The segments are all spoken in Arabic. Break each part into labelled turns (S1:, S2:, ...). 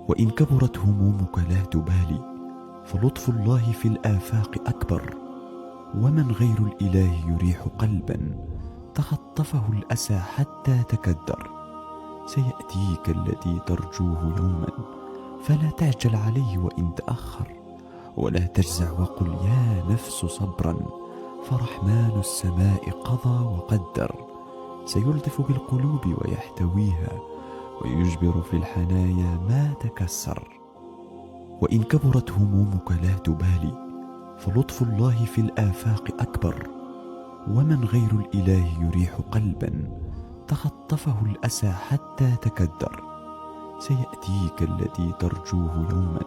S1: وإن كبرت همومك لا تبالي، فلطف الله في الآفاق أكبر. ومن غير الإله يريح قلبا تخطفه الأسى حتى تكدر. سيأتيك الذي ترجوه يوما، فلا تعجل عليه وإن تأخر، ولا تجزع وقل يا نفس صبرا، فرحمن السماء قضى وقدر. سيلطف بالقلوب ويحتويها، ويجبر في الحنايا ما تكسر. وإن كبرت همومك لا تبالي، فلطف الله في الآفاق أكبر. ومن غير الإله يريح قلبا تخطفه الأسى حتى تكدر. سيأتيك الذي ترجوه يوما،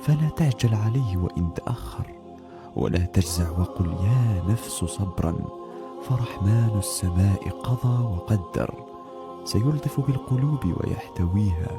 S1: فلا تعجل عليه وإن تأخر، ولا تجزع وقل يا نفس صبرا، فرحمن السماء قضى وقدر. سيلطف بالقلوب ويحتويها،